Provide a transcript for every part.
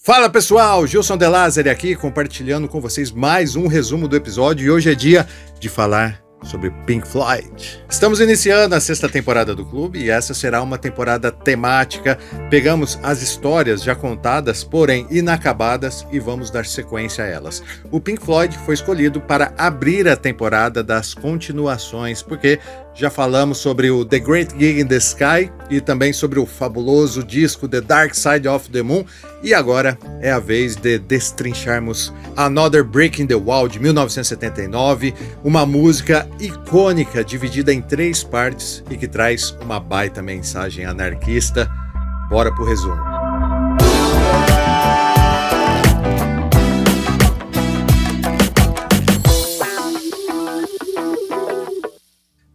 Fala pessoal, Gilson De Lázari aqui compartilhando com vocês mais um resumo do episódio e hoje é dia de falar sobre Pink Floyd. Estamos iniciando a 6ª temporada do clube e essa será uma temporada temática. Pegamos as histórias já contadas, porém inacabadas, e vamos dar sequência a elas. O Pink Floyd foi escolhido para abrir a temporada das continuações, porque já falamos sobre o The Great Gig in the Sky e também sobre o fabuloso disco The Dark Side of the Moon, e agora é a vez de destrincharmos Another Brick in the Wall de 1979, uma música icônica dividida em 3 partes e que traz uma baita mensagem anarquista. Bora pro resumo.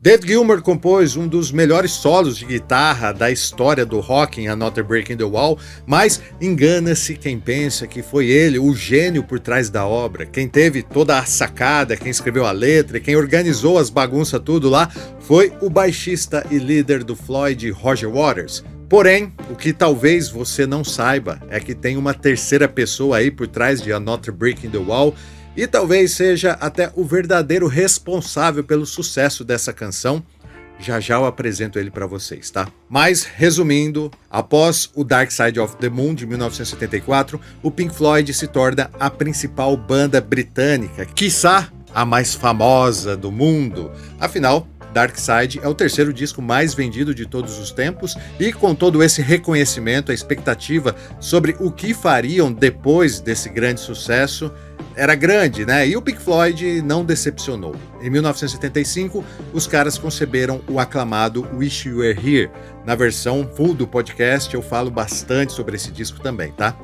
David Gilmour compôs um dos melhores solos de guitarra da história do rock em Another Brick in the Wall, mas engana-se quem pensa que foi ele o gênio por trás da obra. Quem teve toda a sacada, quem escreveu a letra, quem organizou as bagunças tudo lá, foi o baixista e líder do Floyd, Roger Waters. Porém, o que talvez você não saiba é que tem uma terceira pessoa aí por trás de Another Brick in the Wall, e talvez seja até o verdadeiro responsável pelo sucesso dessa canção. Já já eu apresento ele para vocês, tá? Mas, resumindo, após o Dark Side of the Moon de 1974, o Pink Floyd se torna a principal banda britânica, quiçá a mais famosa do mundo. Afinal, Dark Side é o terceiro disco mais vendido de todos os tempos e com todo esse reconhecimento, a expectativa sobre o que fariam depois desse grande sucesso era grande, né? E o Pink Floyd não decepcionou. Em 1975, os caras conceberam o aclamado Wish You Were Here. Na versão full do podcast eu falo bastante sobre esse disco também, tá?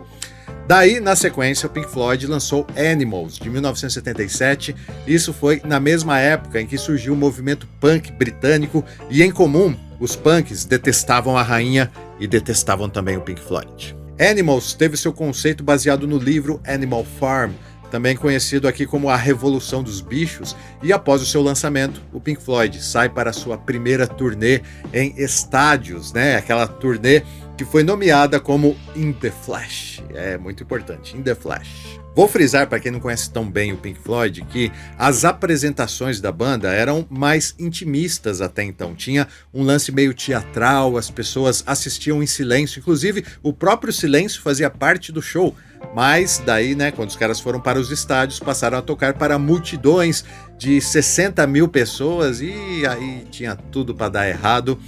Daí, na sequência, o Pink Floyd lançou Animals, de 1977. Isso foi na mesma época em que surgiu o movimento punk britânico e, em comum, os punks detestavam a rainha e detestavam também o Pink Floyd. Animals teve seu conceito baseado no livro Animal Farm, também conhecido aqui como A Revolução dos Bichos, e após o seu lançamento, o Pink Floyd sai para a sua primeira turnê em estádios, né? Aquela turnê que foi nomeada como In the Flesh. É muito importante, In the Flesh. Vou frisar para quem não conhece tão bem o Pink Floyd que as apresentações da banda eram mais intimistas até então. Tinha um lance meio teatral, as pessoas assistiam em silêncio, inclusive o próprio silêncio fazia parte do show. Mas daí, né, quando os caras foram para os estádios, passaram a tocar para multidões de 60 mil pessoas e aí tinha tudo para dar errado.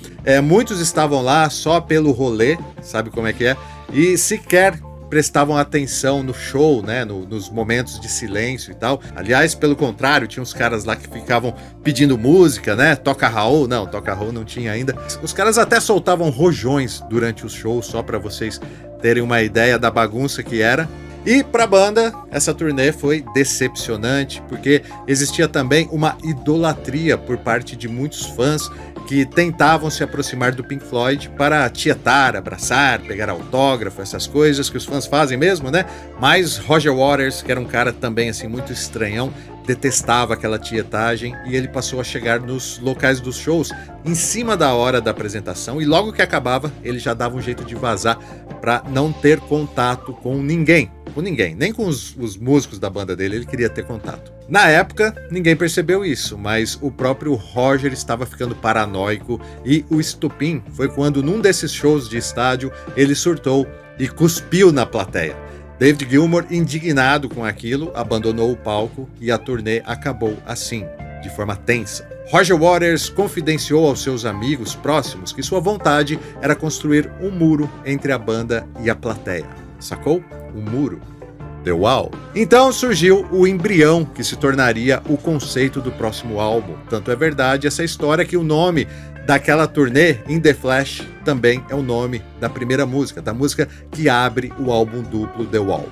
Muitos estavam lá só pelo rolê, sabe como é que é? E sequer prestavam atenção no show, né, nos momentos de silêncio e tal. Aliás, pelo contrário, tinha uns caras lá que ficavam pedindo música, né, Toca Raul não tinha ainda. Os caras até soltavam rojões durante os shows, só para vocês terem uma ideia da bagunça que era. E para a banda, essa turnê foi decepcionante, porque existia também uma idolatria por parte de muitos fãs que tentavam se aproximar do Pink Floyd para tietar, abraçar, pegar autógrafo, essas coisas que os fãs fazem mesmo, né? Mas Roger Waters, que era um cara também assim muito estranhão, detestava aquela tietagem e ele passou a chegar nos locais dos shows em cima da hora da apresentação e logo que acabava ele já dava um jeito de vazar para não ter contato com ninguém, nem com os músicos da banda dele ele queria ter contato. Na época ninguém percebeu isso, mas o próprio Roger estava ficando paranoico e o estopim foi quando num desses shows de estádio ele surtou e cuspiu na plateia. David Gilmour, indignado com aquilo, abandonou o palco e a turnê acabou assim, de forma tensa. Roger Waters confidenciou aos seus amigos próximos que sua vontade era construir um muro entre a banda e a plateia. Sacou? Um muro. The Wall. Então surgiu o embrião que se tornaria o conceito do próximo álbum. Tanto é verdade essa história que o nome daquela turnê, In the Flesh, também é o nome da primeira música, da música que abre o álbum duplo The Wall.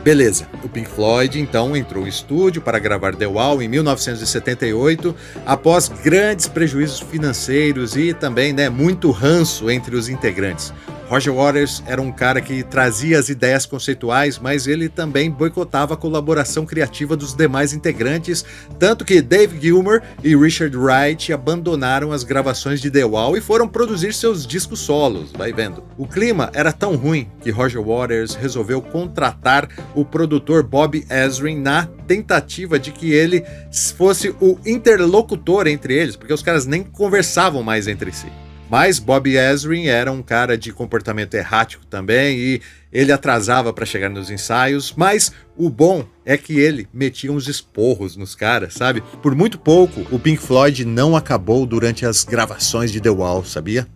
Beleza, o Pink Floyd então entrou em estúdio para gravar The Wall em 1978, após grandes prejuízos financeiros e também muito ranço entre os integrantes. Roger Waters era um cara que trazia as ideias conceituais, mas ele também boicotava a colaboração criativa dos demais integrantes, tanto que Dave Gilmour e Richard Wright abandonaram as gravações de The Wall e foram produzir seus discos solos, vai vendo. O clima era tão ruim que Roger Waters resolveu contratar o produtor Bob Ezrin na tentativa de que ele fosse o interlocutor entre eles, porque os caras nem conversavam mais entre si. Mas Bob Ezrin era um cara de comportamento errático também e ele atrasava para chegar nos ensaios, mas o bom é que ele metia uns esporros nos caras, sabe? Por muito pouco, o Pink Floyd não acabou durante as gravações de The Wall, sabia?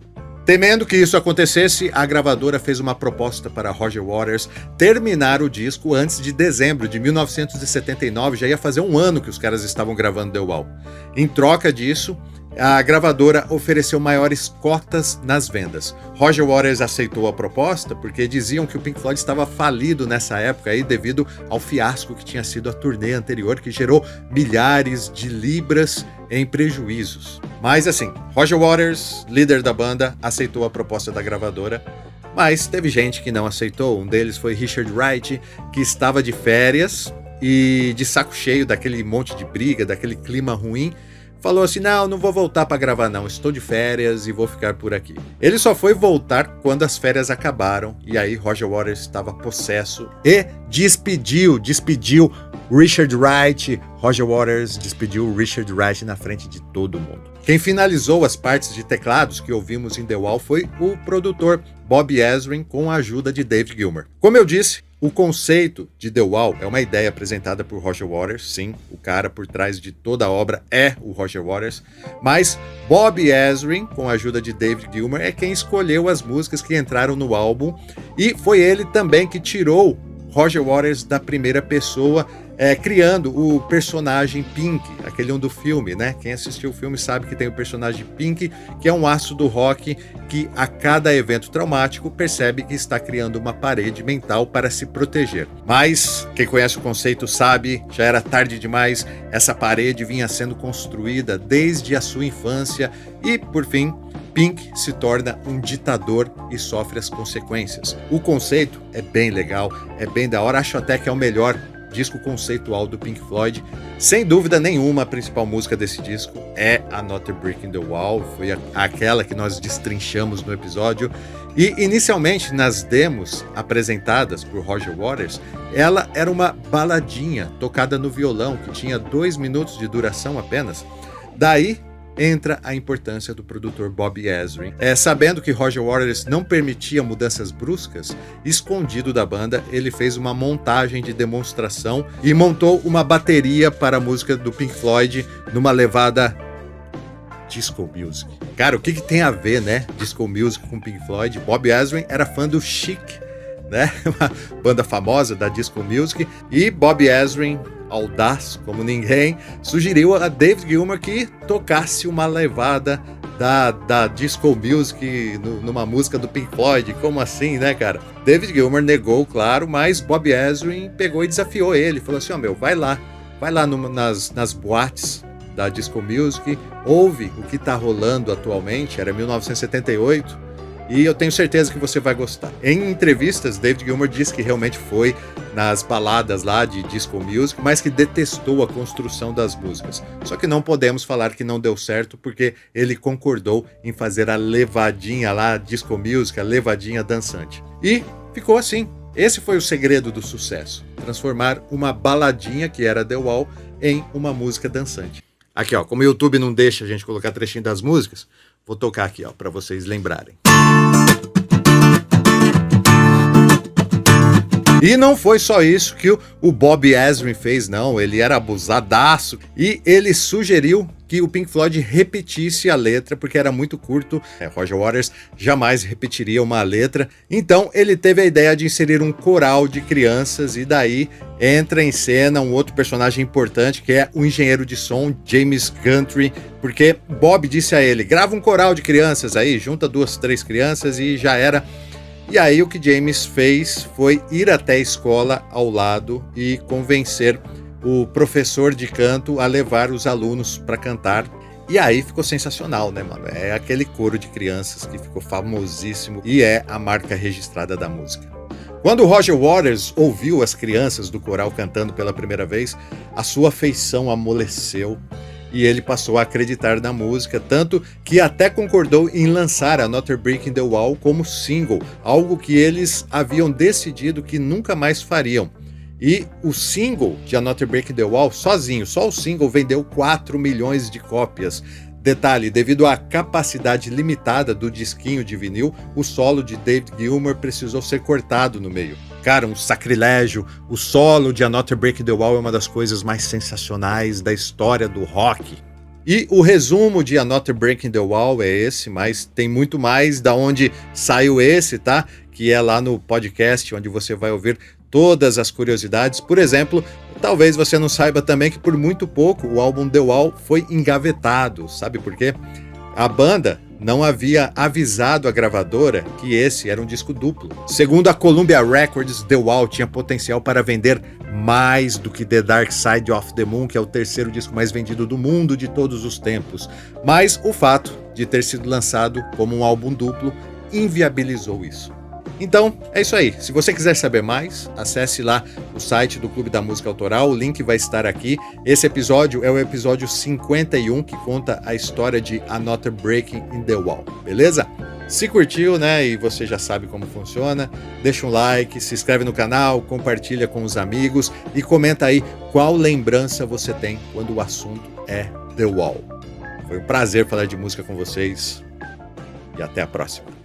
Temendo que isso acontecesse, a gravadora fez uma proposta para Roger Waters terminar o disco antes de dezembro de 1979, já ia fazer um ano que os caras estavam gravando The Wall. Em troca disso, a gravadora ofereceu maiores cotas nas vendas. Roger Waters aceitou a proposta porque diziam que o Pink Floyd estava falido nessa época aí devido ao fiasco que tinha sido a turnê anterior, que gerou milhares de libras em prejuízos. Mas assim, Roger Waters, líder da banda, aceitou a proposta da gravadora, mas teve gente que não aceitou. Um deles foi Richard Wright, que estava de férias e de saco cheio daquele monte de briga, daquele clima ruim, falou assim, não vou voltar para gravar não, estou de férias e vou ficar por aqui. Ele só foi voltar quando as férias acabaram e aí Roger Waters estava possesso e despediu Richard Wright. Roger Waters despediu Richard Wright na frente de todo mundo. Quem finalizou as partes de teclados que ouvimos em The Wall foi o produtor Bob Ezrin com a ajuda de Dave Gilmour. Como eu disse, o conceito de The Wall é uma ideia apresentada por Roger Waters, sim, o cara por trás de toda a obra é o Roger Waters, mas Bob Ezrin, com a ajuda de David Gilmour, é quem escolheu as músicas que entraram no álbum e foi ele também que tirou Roger Waters da primeira pessoa, criando o personagem Pink, aquele do filme, né? Quem assistiu o filme sabe que tem o personagem Pink, que é um astro do rock que a cada evento traumático percebe que está criando uma parede mental para se proteger. Mas quem conhece o conceito sabe, já era tarde demais, essa parede vinha sendo construída desde a sua infância e, por fim, Pink se torna um ditador e sofre as consequências. O conceito é bem legal, é bem da hora, acho até que é o melhor disco conceitual do Pink Floyd. Sem dúvida nenhuma, a principal música desse disco é Another Brick in the Wall, foi aquela que nós destrinchamos no episódio. E inicialmente nas demos apresentadas por Roger Waters, ela era uma baladinha tocada no violão, que tinha 2 minutos de duração apenas. Daí entra a importância do produtor Bob Ezrin. Sabendo que Roger Waters não permitia mudanças bruscas, escondido da banda, ele fez uma montagem de demonstração e montou uma bateria para a música do Pink Floyd numa levada disco music. Cara, o que tem a ver, né? Disco music com Pink Floyd? Bob Ezrin era fã do Chic, né? Uma banda famosa da disco music, e Bob Ezrin, audaz como ninguém, sugeriu a David Gilmour que tocasse uma levada da disco music numa música do Pink Floyd. Como assim, né, cara? David Gilmour negou, claro, mas Bob Ezrin pegou e desafiou ele, falou assim, vai lá nas boates da disco music, ouve o que tá rolando atualmente, era 1978, e eu tenho certeza que você vai gostar. Em entrevistas, David Gilmour disse que realmente foi nas baladas lá de disco music, mas que detestou a construção das músicas. Só que não podemos falar que não deu certo, porque ele concordou em fazer a levadinha lá, disco music, a levadinha dançante. E ficou assim. Esse foi o segredo do sucesso, transformar uma baladinha, que era The Wall, em uma música dançante. Aqui, ó, como o YouTube não deixa a gente colocar trechinho das músicas, vou tocar aqui, ó, para vocês lembrarem. E não foi só isso que o Bob Ezrin fez, não. Ele era abusadaço e ele sugeriu que o Pink Floyd repetisse a letra, porque era muito curto. Roger Waters jamais repetiria uma letra. Então ele teve a ideia de inserir um coral de crianças e daí entra em cena um outro personagem importante, que é o engenheiro de som James Guthrie, porque Bob disse a ele, grava um coral de crianças aí, junta 2, 3 crianças e já era. E aí o que James fez foi ir até a escola ao lado e convencer o professor de canto a levar os alunos para cantar. E aí ficou sensacional, né, mano? É aquele coro de crianças que ficou famosíssimo e é a marca registrada da música. Quando Roger Waters ouviu as crianças do coral cantando pela primeira vez, a sua afeição amoleceu e ele passou a acreditar na música, tanto que até concordou em lançar Another Brick in the Wall como single, algo que eles haviam decidido que nunca mais fariam. E o single de Another Brick in the Wall, sozinho, só o single vendeu 4 milhões de cópias. Detalhe, devido à capacidade limitada do disquinho de vinil, o solo de David Gilmour precisou ser cortado no meio. Cara, um sacrilégio. O solo de Another Brick in the Wall é uma das coisas mais sensacionais da história do rock. E o resumo de Another Brick in the Wall é esse, mas tem muito mais da onde saiu esse, tá? Que é lá no podcast, onde você vai ouvir todas as curiosidades. Por exemplo, talvez você não saiba também que por muito pouco o álbum The Wall foi engavetado. Sabe por quê? A banda não havia avisado a gravadora que esse era um disco duplo. Segundo a Columbia Records, The Wall tinha potencial para vender mais do que The Dark Side of the Moon, que é o terceiro disco mais vendido do mundo de todos os tempos. Mas o fato de ter sido lançado como um álbum duplo inviabilizou isso. Então, é isso aí. Se você quiser saber mais, acesse lá o site do Clube da Música Autoral, o link vai estar aqui. Esse episódio é o episódio 51, que conta a história de Another Breaking in the Wall, beleza? Se curtiu, né, e você já sabe como funciona, deixa um like, se inscreve no canal, compartilha com os amigos e comenta aí qual lembrança você tem quando o assunto é The Wall. Foi um prazer falar de música com vocês e até a próxima.